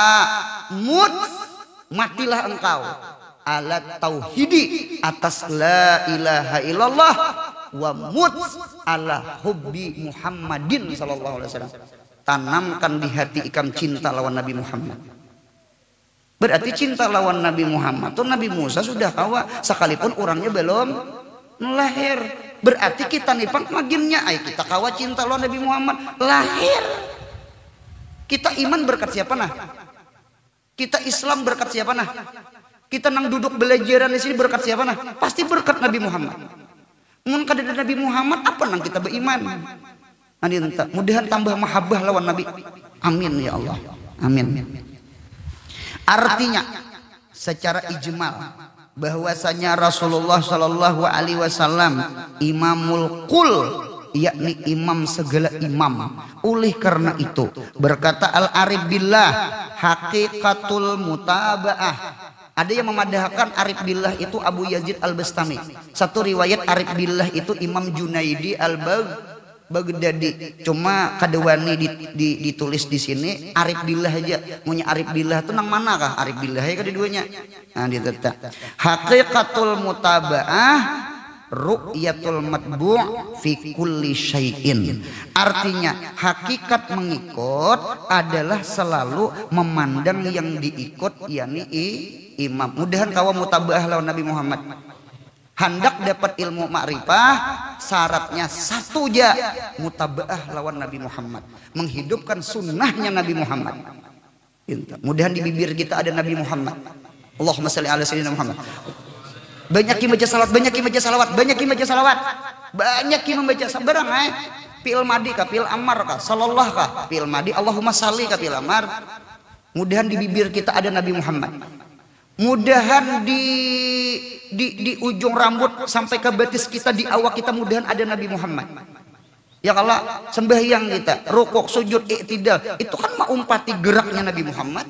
matilah engkau ala tauhidi, atas la ilaha illallah, wa mut ala hubbi Muhammadin sallallahu alaihi wasallam. Tanamkan di hati ikam cinta lawan Nabi Muhammad. Berarti cinta lawan Nabi Muhammad tuh Nabi Musa sudah kawa, sekalipun orangnya belum lahir. Berarti kita nipang maginnya, ay kita kawa cinta lawan Nabi Muhammad lahir. Kita iman berkat siapa nah? Kita Islam berkat siapa nah? Kita nang duduk belajaran di sini berkat siapa nah? Pasti berkat Nabi Muhammad. Mun kada ada Nabi Muhammad apa nang kita beriman? Mudahan tambah mahabbah lawan Nabi. Amin ya Allah. Amin. Artinya secara ijmal bahwasanya Rasulullah Shallallahu Alaihi Wasallam imamul kul, yakni imam segala imam. Oleh karena itu berkata Al-Arif Billah, hakikatul mutabaah. Ada yang memadahkan Arif Billah itu Abu Yazid Al-Bastami. Satu riwayat Arif Billah itu Imam Junaidi Al-Baghdadi. Cuma kadewani ditulis di sini Arif Billah aja. Punya Arif Billah itu nang mana kah? Arif Billah ya keduanya. Nah ditetap. Hakikatul mutabaah ru'yatul matbu' fi kulli syai'in. Artinya hakikat mengikut adalah selalu memandang yang diikut, yakni imam. Mudahan kawa mutabaah lawan Nabi Muhammad. Hendak dapat ilmu makrifah syaratnya satu aja, mutabaah lawan Nabi Muhammad, menghidupkan sunnahnya Nabi Muhammad. Mudahan di bibir kita ada Nabi Muhammad. Allahumma shalli ala sayyidina Muhammad. Banyak yang baca salawat, banyak yang baca salawat, banyak yang baca salawat, banyak yang membaca sabarang Pil madi kah, pil amar kah, salallah kah, pil madi Allahumma salli kah, pil amar. Mudahan di bibir kita ada Nabi Muhammad. Mudahan di ujung rambut sampai ke betis kita, di awak kita, mudahan ada Nabi Muhammad. Ya kalau sembahyang kita, rukuk, sujud, i'tidal, itu kan mengumpati geraknya Nabi Muhammad.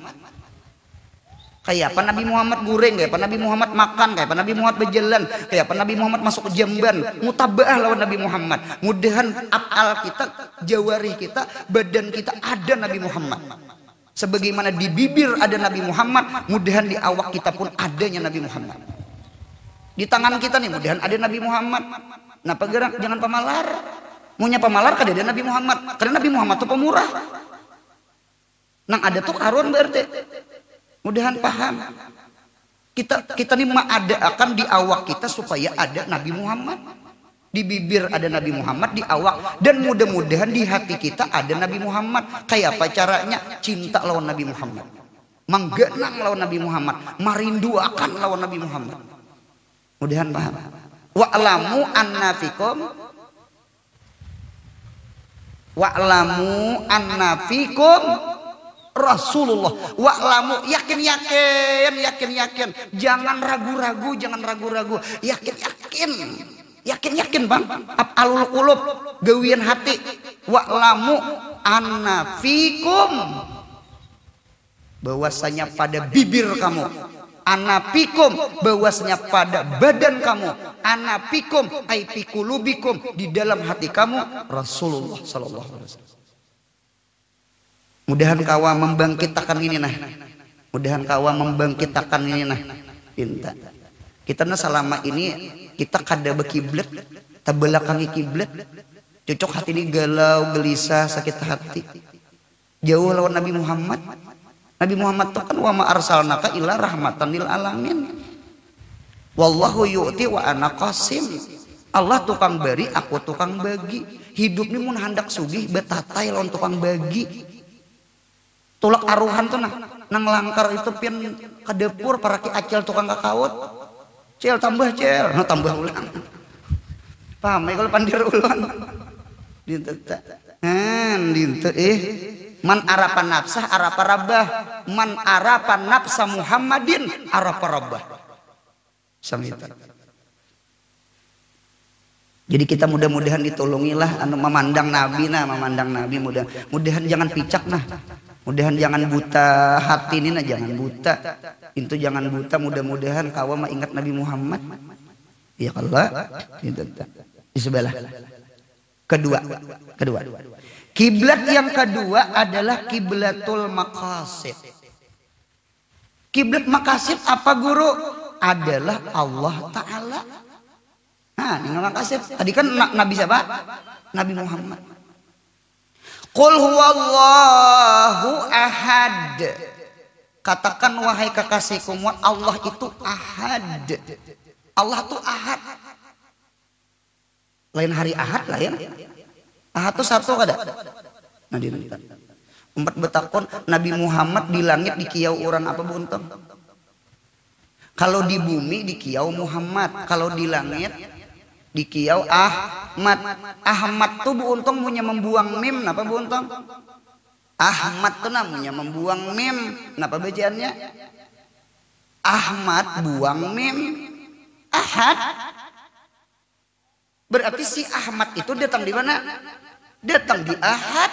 Kayak apa Nabi Muhammad goreng, kayak apa Nabi Muhammad makan, kayak apa Nabi Muhammad berjalan, kayak apa Nabi Muhammad masuk ke jamban. Mutabaah lawan Nabi Muhammad. Mudahan afal kita, jawarih kita, badan kita ada Nabi Muhammad. Sebagaimana di bibir ada Nabi Muhammad, mudahan di awak kita pun adanya Nabi Muhammad. Di tangan kita nih mudahan ada Nabi Muhammad. Nah pegerak jangan pemalar. Munya pemalar kada ada Nabi Muhammad. Karena Nabi Muhammad tuh pemurah. Nang ada tuh karun berarti. Mudahan paham. Kita nih mengadakan di awak kita supaya ada Nabi Muhammad. Di bibir ada Nabi Muhammad, di awak, dan mudah-mudahan di hati kita ada Nabi Muhammad. Kayak apa caranya? Cinta lawan Nabi Muhammad, menggenang lawan Nabi Muhammad, merindu akan lawan Nabi Muhammad. Mudahan paham. Wa'lamu anna fikum Rasulullah. Wa'lamu, yakin, jangan ragu-ragu, yakin bang. Af'alul qulub, gawian hati. Wa'lamu anna fikum, bahwasanya pada bibir kamu, anapikum, bahwasanya pada badan kamu, anapikum ai fikulubikum, di dalam hati kamu Rasulullah sallallahu alaihi wasallam. Mudahan kawa membangkitakan ini nah. Mudahan kawa membangkitakan ini nah. Pinta. Kita selama ini kita kada bekiblat, tabelakangi kiblat. Cocok hati ini galau, gelisah, sakit hati. Jauh lawan Nabi Muhammad. Nabi Muhammad itu kan wa ma arsalnaka illa rahmatan lil alamin. Wallahu yu'ti wa ana qasim. Allah tukang beri, aku tukang bagi. Hidup ini mun handak sugih betatai lawan tukang bagi. Tulak aruhan tuh nang langkar itu pian ke dapur para ki acel tukang kakawut. Cel tambah cel, no tambah ulang. Paham ya kalau pandir ulang. Dinten dinten man arapan nafsah arapa rabbah, man arapan nafsa Muhammadin arapa rabbah. Samita. Jadi kita mudah-mudahan ditolongilah anu memandang Nabi mudah-mudahan jangan picak nah. Mudahan jangan buta hati ini nah, jangan buta. Itu jangan buta, mudah-mudahan kawa mah ingat Nabi Muhammad. Ya Allah. Di sebelah. Kedua. Kiblat yang kedua adalah kiblatul maqasid. Kiblat maqasid apa guru? Adalah Allah Ta'ala. Nah, ini maqasid. Tadi kan Nabi siapa? Nabi Muhammad. Qul huwallahu ahad. Katakan wahai kekasihku, Allah itu ahad. Allah itu ahad. Lain hari ahad lah ya. Ahad itu satu kada. Nah di empat betakon Nabi Muhammad di langit di kiau orang apa buntung. Kalau di bumi di kiau Muhammad, kalau di langit di kiau Ahmad. Ahmad tuh buntung punya membuang mim, napa buntung? Ahmad tuh namanya membuang mim, napa bacaannya? Ahmad buang mim, ahad. Berarti si Ahmad itu datang di mana? Datang di ahad.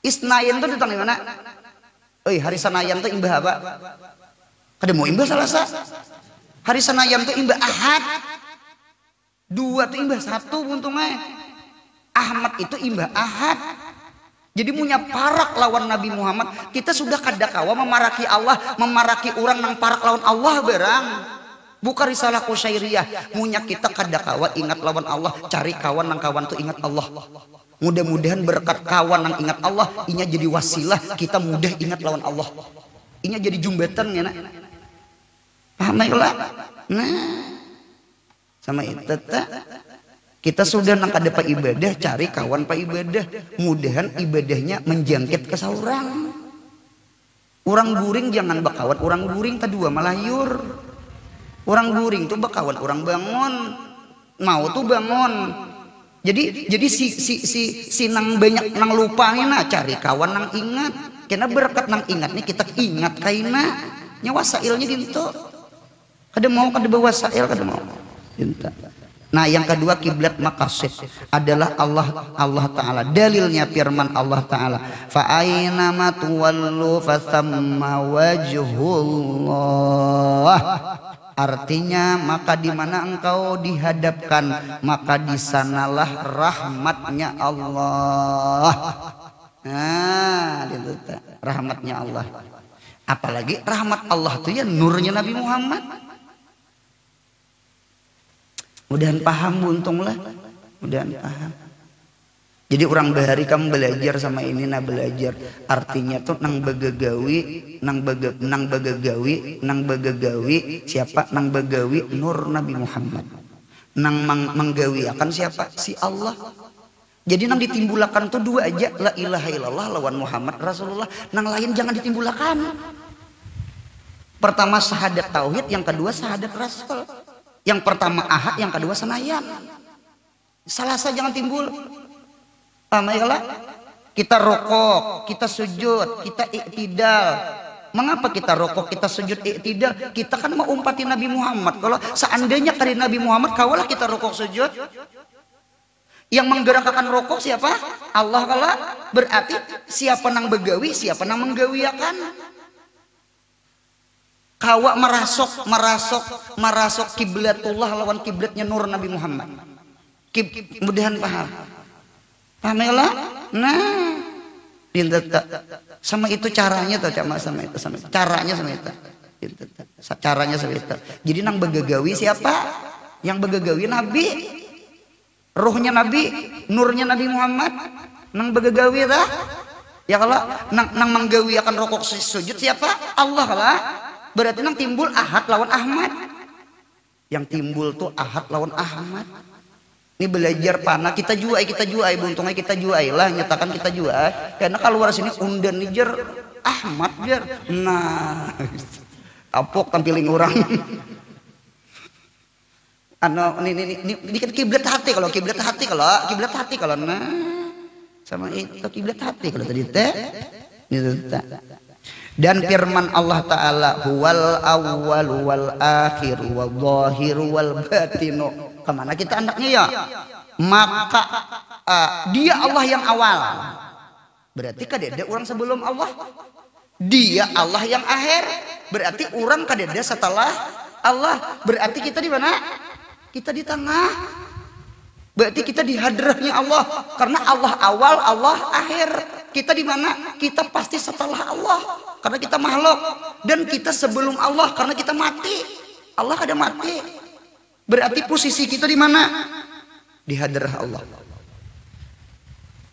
Isnayan tuh datang di mana? Hari Senayan tuh imbah apa? Kada mau imbah salasa. Hari Senayan tuh imbah ahad. Dua tuh imbah satu buntungnya. Ahmad itu imbah ahad. Jadi punya parak lawan Nabi Muhammad. Kita sudah kada kawa memaraki Allah, memaraki orang nang parak lawan Allah berang. Bukan risalah qusyairiyah. Munya kita kada kawa ingat lawan Allah, cari kawan nang kawan tuh ingat Allah. Mudah-mudahan berkat kawan nang ingat Allah, inya jadi wasilah kita mudah ingat lawan Allah. Inya jadi jembatan ya nak. Paham ya? Nah. Sama itu kita sudah nang kada pa ibadah, cari kawan pa ibadah. Mudahan ibadahnya menjangkit ke saurang. Orang guring jangan bakawan, orang guring kedua malayur. Orang guring tuh bakawan, orang bangun. Mau tuh bangun. Jadi si nang banyak nang lupa nih nah, cari kawan nang ingat. Karena berkat nang ingat nih kita ingat kaina. Nya wasailnya dinto. Kada mau kada bawa wasail kada mau. Nah yang kedua kiblat maqasid adalah Allah Ta'ala. Dalilnya firman Allah Ta'ala, fa aina ma tuwallu fathamma wajhullah. Artinya maka di mana engkau dihadapkan maka di sanalah rahmatnya Allah. Nah itu rahmatnya Allah. Apalagi rahmat Allah itu ya nurnya Nabi Muhammad. Mudahan paham buntunglah, mudahan paham. Jadi orang bahari kamu belajar sama ini nah belajar. Artinya tuh nang bagagawi siapa? Nang bagawi nur Nabi Muhammad. Nang menggawi akan siapa? Si Allah. Jadi nang ditimbulakan tuh dua aja, la ilaha illallah lawan Muhammad Rasulullah. Nang lain jangan ditimbulakan. Pertama syahadat tauhid, yang kedua syahadat Rasul. Yang pertama ahad, yang kedua senayan. Salasa jangan timbul. Paham ya? Kita rokok, kita sujud, kita iktidal. Mengapa kita rokok, kita sujud, iktidal? Kita kan mau umpati Nabi Muhammad. Kalau seandainya kali Nabi Muhammad, kawalah kita rokok sujud. Yang menggerakkan rokok siapa? Allah. Kalau berarti siapa nang begawi, siapa nang menggawiakan? Kawa merasok kiblatullah lawan kiblatnya nur Nabi Muhammad. Mudahan paham. Paham ya lah? Nah, sama itu caranya tuh, sama itu caranya sama itu. Caranya sama itu. Jadi nang begagawi siapa? Yang begagawi Nabi. Ruhnya Nabi, nurnya Nabi Muhammad. Nang begagawi dah. Ya kalau nang menggawi akan rokok sujud siapa? Allah lah. Berarti nang timbul Ahad lawan Ahmad. Yang timbul tuh Ahad lawan Ahmad. Ini belajar panah kita juai buntungnya kita juai lah, nyatakan kita juai. Karena kalau luar sini undan nijer Ahmad jar. Nah, apok tampiling orang. Ini kan kiblat hati kalau nah sama itu kiblat hati kalau tadi teh. Dan firman Allah Ta'ala huwal awwal wal akhir wal zahir wal batinu. Kemana kita anaknya ya? Maka dia Allah yang awal. Berarti kadeda orang sebelum Allah. Dia Allah yang akhir. Berarti orang kadeda setelah Allah. Berarti kita di mana? Kita di tengah. Berarti kita di hadrahnya Allah. Karena Allah awal, Allah akhir. Kita di mana? Kita pasti setelah Allah. Karena kita makhluk. Dan kita sebelum Allah. Karena kita mati. Allah kada mati. Berarti posisi kita di mana? Di hadrah Allah.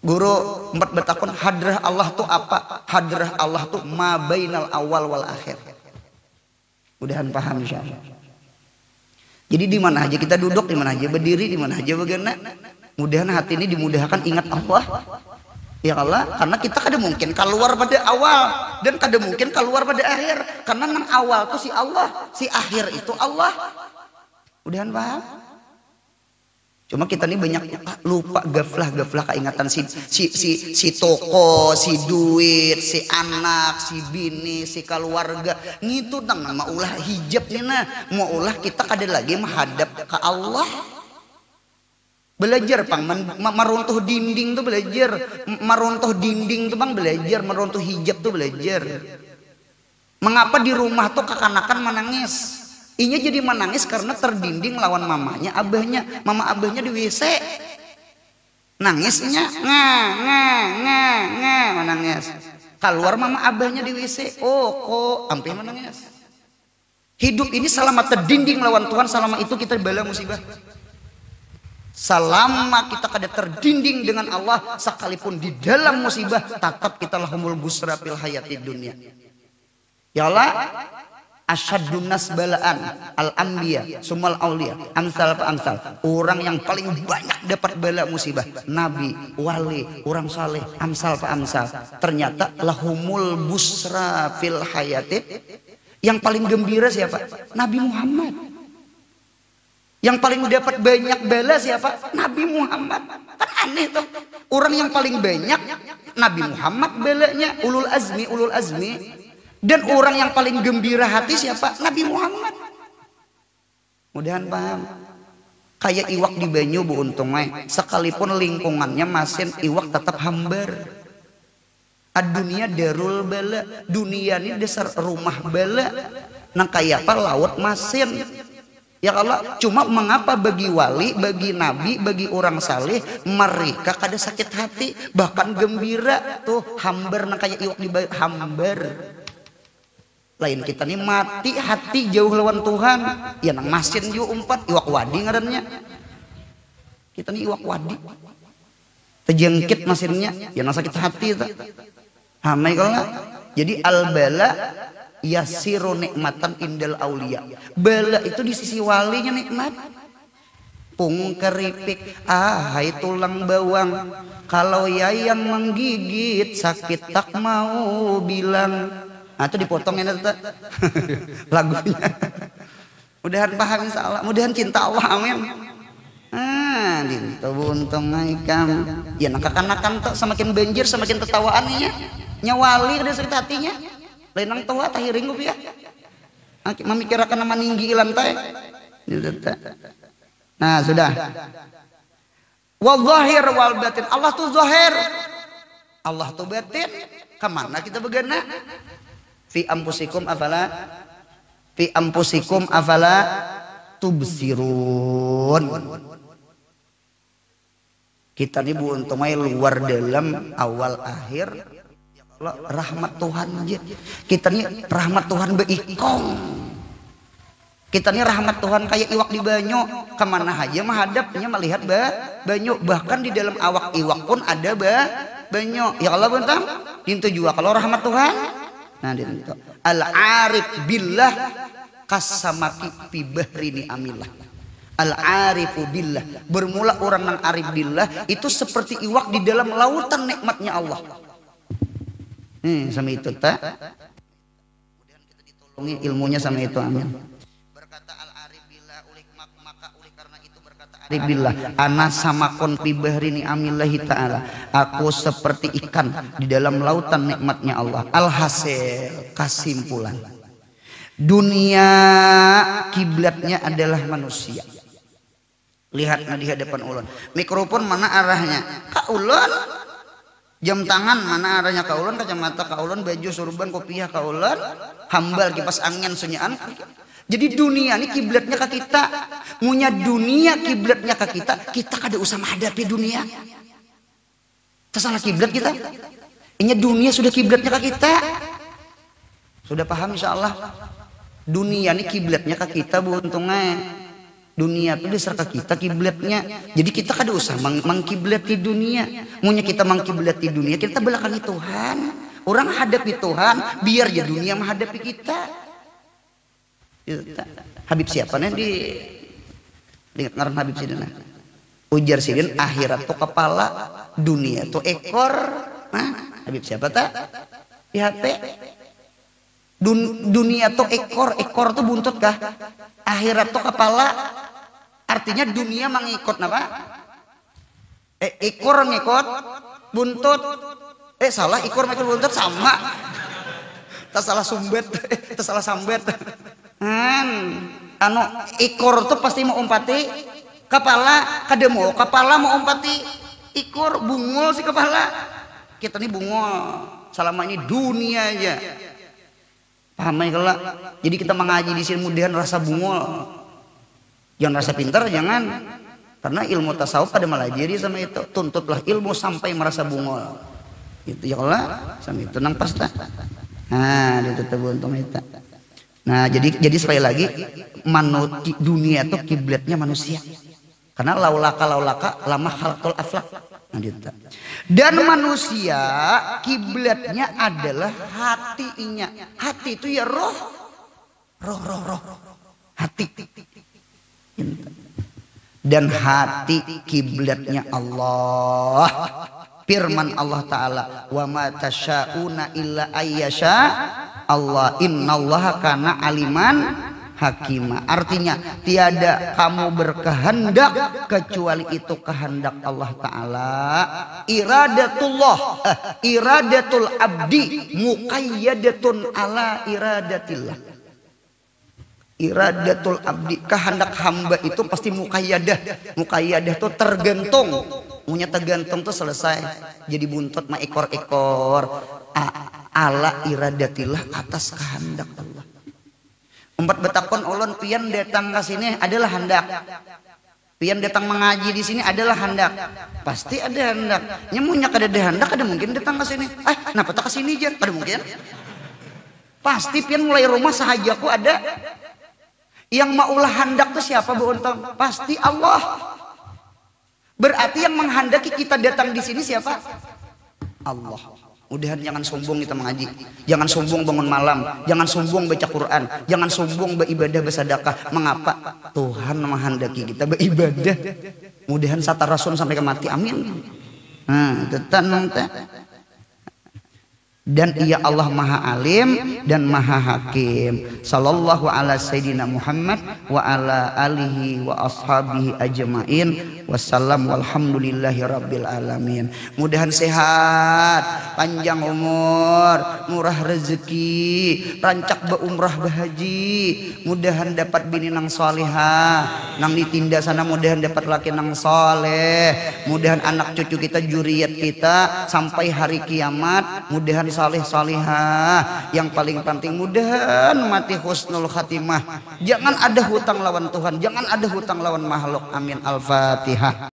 Guru empat betakun hadrah Allah tuh apa? Hadrah Allah tuh ma bainal awal wal akhir. Mudahan paham insyaallah. Jadi di mana aja kita duduk, di mana aja berdiri, di mana aja bagaimana? Mudahan hati ini dimudahkan ingat Allah. Ya Allah, karena kita kada mungkin keluar pada awal dan kada mungkin keluar pada akhir. Karena nang awal tuh si Allah, si akhir itu Allah. Mudahan paham? Cuma kita ini banyak lupa, gaflah keingatan si toko, si duit, si anak, si bini, si keluarga. Ngitu tang nama ulah hijabnya nah, mau ulah kita kada lagi menghadap ke Allah. Belajar pang meruntuh dinding tuh belajar, meruntuh dinding tuh bang belajar, meruntuh hijab tuh belajar. Mengapa di rumah tuh kekanakan menangis? Inya jadi menangis karena terdinding lawan mamanya, abahnya. Mama abahnya di WC. Nangisnya menangis. Keluar mama abahnya di WC. Oh, kok sampai menangis. Hidup ini selama terdinding lawan Tuhan, selama itu kita bala musibah. Selama kita kada terdinding dengan Allah, sekalipun di dalam musibah, tetap kita lahumul busra fil hayatid dunia. Ya Allah, asyadun nas balaan al-anbiya sumal aulia amsal fa amsal. Orang yang paling banyak dapat bala musibah nabi, wali, orang saleh, amsal fa amsal. Ternyata lahumul busra fil hayatid. Yang paling gembira siapa? Nabi Muhammad. Yang paling dapat banyak bala siapa? Nabi Muhammad. Kan aneh tuh. Orang yang paling banyak Nabi Muhammad balanya, ulul azmi. Dan orang yang paling gembira hati siapa? Nabi Muhammad. Mudahan paham. Kayak iwak di banyu bu untungnya, sekalipun lingkungannya masin, iwak tetap hambar. Dunia darul bala, dunia ini dasar rumah bala. Nah kayak apa laut masin. Ya Allah, cuma mengapa bagi wali, bagi nabi, bagi orang saleh, mereka kada sakit hati, bahkan gembira tuh hambar. Nah kayak iwak di banyu hambar. Lain kita nih mati hati jauh lawan Tuhan. Ya nang masin juga umpat iwak wadi ngarannya. Kita nih iwak wadi. Terjangkit masinnya, ya nang sakit hati ta. Hamai kalau jadi al bala yasiru nikmatan indal aulia. Bala itu di sisi walinya nikmat. Pung keripik, hai tulang bawang. Kalau yayang menggigit sakit tak mau bilang. Nah itu dipotongin itu lagunya. Mudahan paham insyaallah, mudahan cinta Allah, amin. Dinto buntung ikam. Ya nakak-nakan tok semakin banjir semakin tetawaannya. Nyawali ada cerita hatinya. Lainang tua tahiring ya. Memikirkan nama ninggi lantai. Nah, sudah. Wal zahir wal batin. Allah tuh zahir. Allah tuh batin. Kemana kita begana? Fi ampusikum afala tubsirun. Kita ini buntumai luar dalam awal akhir. Ya Allah, rahmat Tuhan aja. Kita ini rahmat Tuhan beikong. Kita ini rahmat Tuhan kayak iwak di banyu. Kemana aja menghadapnya melihat banyu. Bahkan di dalam awak iwak pun ada banyu. Ya Allah buntam. Dintu juga kalau rahmat Tuhan. Nah dintu. Al-arif billah kasamaki fi bahri ni'amillah. Al-arifu billah. Bermula orang yang arif billah itu seperti iwak di dalam lautan nikmatnya Allah. Sama itu tak. Kemudian kita ditolongi ilmunya sama itu, amin. Berkata al-arif billah maka oleh karena itu berkata arif billah, ana samakon fi bahri ni'amillahi ta'ala. Aku seperti ikan di dalam lautan nikmatnya Allah. Alhasil kesimpulan. Dunia kiblatnya adalah manusia. Lihat di hadapan ulun. Mikrofon mana arahnya? Ka ulun. Jam tangan mana arahnya ka ulun? Kacamata ka ulun, baju surban kopiah ka ulun, hambal kipas angin sunyaan. Jadi dunia ini kiblatnya ke kita. Munya dunia kiblatnya ke kita. Kita kada usah menghadapi dunia. Tersalah kiblat kita. Ini dunia sudah kiblatnya ke kita. Sudah paham insyaallah. Dunia ini kiblatnya ke kita buntungnya. Dunia itu dasar ke kita kiblatnya. Jadi kita kada usah mengkiblati dunia. Munya kita mengkiblati dunia, kita belakangi Tuhan. Orang hadapi Tuhan, biar ya dunia menghadapi kita. Habib siapa nih di ingat ngaran Habib Sidina? Ujar Sidin akhirat tuh kepala, dunia tuh ekor. Nah, Habib siapa tak? Di HP. Dunia tuh ekor tuh buntut kah? Akhirat tuh kepala. Artinya dunia mengikut apa? Ekor ngikut buntut. Salah, ekor ngikut buntut sama. Tak salah sumbet, tak salah sambet. Ekor tuh pasti mau umpati kepala, kada mau kepala mau umpati ekor, bungul si kepala. Kita nih bungul. Selama ini dunia aja. Paham ya kalau? Jadi kita mengaji di sini mudahan rasa bungul. Jangan rasa pintar, jangan. Karena ilmu tasawuf pada melajari sama itu. Tuntutlah ilmu sampai merasa bungul. Itu ya kalau sama itu nang pasta. Nah, itu untung itu. Nah, jadi sekali lagi dunia itu kiblatnya manusia. Karena laulaka lama khalqul aflaq. Nah, gitu. Dan manusia kiblatnya adalah hatinya. Hati itu ya roh. Hati. Dan hati kiblatnya Allah. Firman Allah Ta'ala, wa ma tasyauna illa ayyasha Allah, innallaha kana aliman hakima. Artinya tiada kamu berkehendak kecuali itu kehendak Allah Ta'ala. Iradatul abdi muqayyadatun ala iradatillah. Iradatul abdi, kehendak hamba itu pasti muqayyadah. Muqayyadah itu tergantung. Punya tergantung tuh selesai. Jadi buntut mah ekor-ekor. Ala iradatillah, atas kehendak Allah. Empat betakon ulun pian datang ke sini adalah hendak. Pian datang mengaji di sini adalah hendak. Pasti ada hendak. Nyemunya kada ada hendak, kada mungkin datang ke sini. Kenapa tak ke sini aja? Kada mungkin. Pasti pian mulai rumah sahajaku ada. Yang maulah hendak tuh siapa Bu Untung? Pasti Allah. Berarti yang menghendaki kita datang di sini siapa? Allah. Mudahan jangan sombong kita mengaji, jangan sombong bangun malam, jangan sombong baca Quran, jangan sombong beribadah bersedekah. Mengapa? Tuhan menghendaki kita beribadah. Mudahan satar rasul sampai ke mati, amin. Tetan dan ia Allah maha alim dan maha hakim. Sallallahu ala sayyidina Muhammad wa ala alihi wa ashabihi ajmain wassalam walhamdulillahi rabbil alamin. Mudahan sehat, panjang umur, murah rezeki, rancak beumrah bahaji, mudahan dapat bini nang salihah, nang ditinda sana mudahan dapat laki nang soleh, mudahan anak cucu kita, juriat kita sampai hari kiamat mudahan salih salihah. Yang paling penting mudahan mati husnul khatimah. Jangan ada hutang lawan Tuhan, jangan ada hutang lawan makhluk. Amin. Al-Fatihah.